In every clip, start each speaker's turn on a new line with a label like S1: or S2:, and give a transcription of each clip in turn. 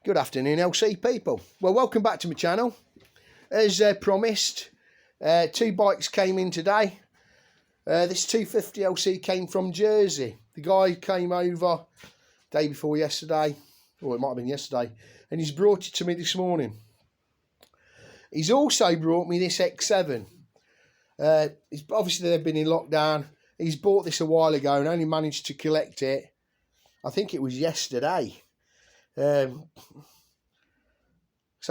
S1: Good afternoon, LC people. Well, welcome back to my channel. As promised, two bikes came in today. This 250 LC came from Jersey. The guy came over day before yesterday, or it might have been yesterday, and he's brought it to me this morning. He's also brought me this X7. Obviously they've been in lockdown. He's bought this a while ago and only managed to collect it, I think it was yesterday. So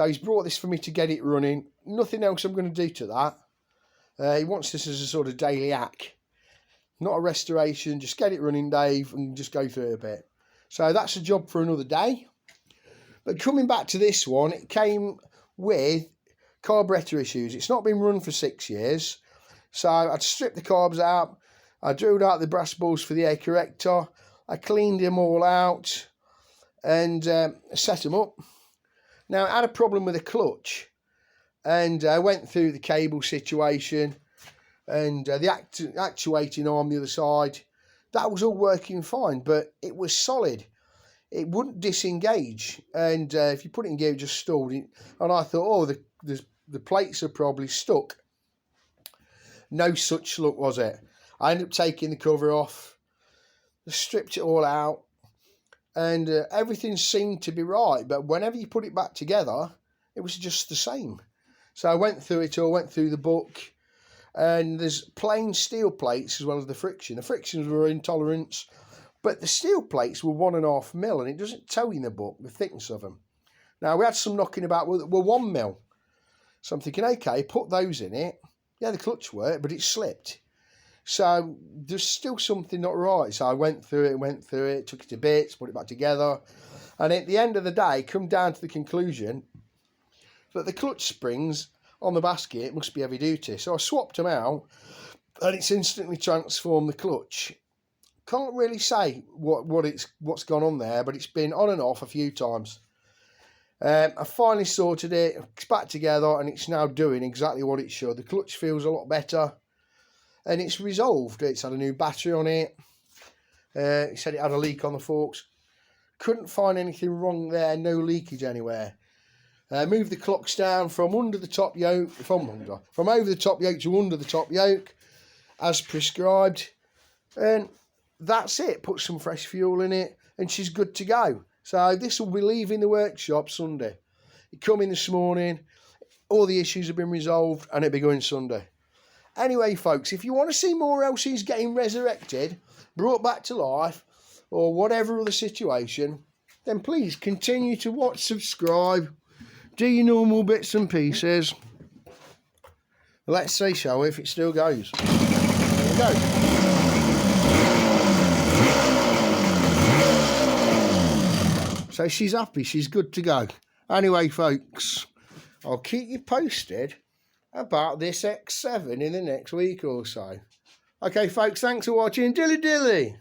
S1: he's brought this for me to get it running. Nothing else I'm going to do to that. He wants this as a sort of daily hack. Not a restoration, just get it running, Dave, and just go through it a bit. So that's a job for another day. But coming back to this one, it came with carburettor issues. It's not been run for 6 years. So I'd stripped the carbs out. I drilled out the brass balls for the air corrector. I cleaned them all out and set them up. Now, I had a problem with the clutch, and I went through the cable situation and the actuating arm the other side. That was all working fine, but it was solid. It wouldn't disengage, and if you put it in gear, it just stalled. And I thought, oh, the plates are probably stuck. No such luck, was it? I ended up taking the cover off, stripped it all out, and everything seemed to be right. But whenever you put it back together, it was just the same. So I went through it all, went through the book, and there's plain steel plates as well as the friction. The frictions were intolerance, but the steel plates were 1.5 mil, and it doesn't tell you in the book the thickness of them. Now, we had some knocking about were 1 mil. So I'm thinking, okay, put those in it. Yeah, the clutch worked, but it slipped. So there's still something not right. So I went through it, took it to bits, put it back together. And at the end of the day, come down to the conclusion that the clutch springs on the basket must be heavy duty. So I swapped them out and it's instantly transformed the clutch. Can't really say what's gone on there, but it's been on and off a few times. I finally sorted it, it's back together, and it's now doing exactly what it should. The clutch feels a lot better, and it's resolved. It's had a new battery on it. It said it had a leak on the forks. Couldn't find anything wrong there, no leakage anywhere. Moved the clocks down from under the top yoke, from over the top yoke to under the top yoke, as prescribed. And that's it. Put some fresh fuel in it, and she's good to go. So this will be leaving the workshop Sunday. It come in this morning, all the issues have been resolved, and it'll be going Sunday. Anyway, folks, if you want to see more LCs getting resurrected, brought back to life, or whatever other situation, then please continue to watch, subscribe, do your normal bits and pieces. Let's see, shall we, if it still goes. There we go. So she's happy, she's good to go. Anyway, folks, I'll keep you posted about this X7 in the next week or so. Okay, folks, thanks for watching. Dilly dilly.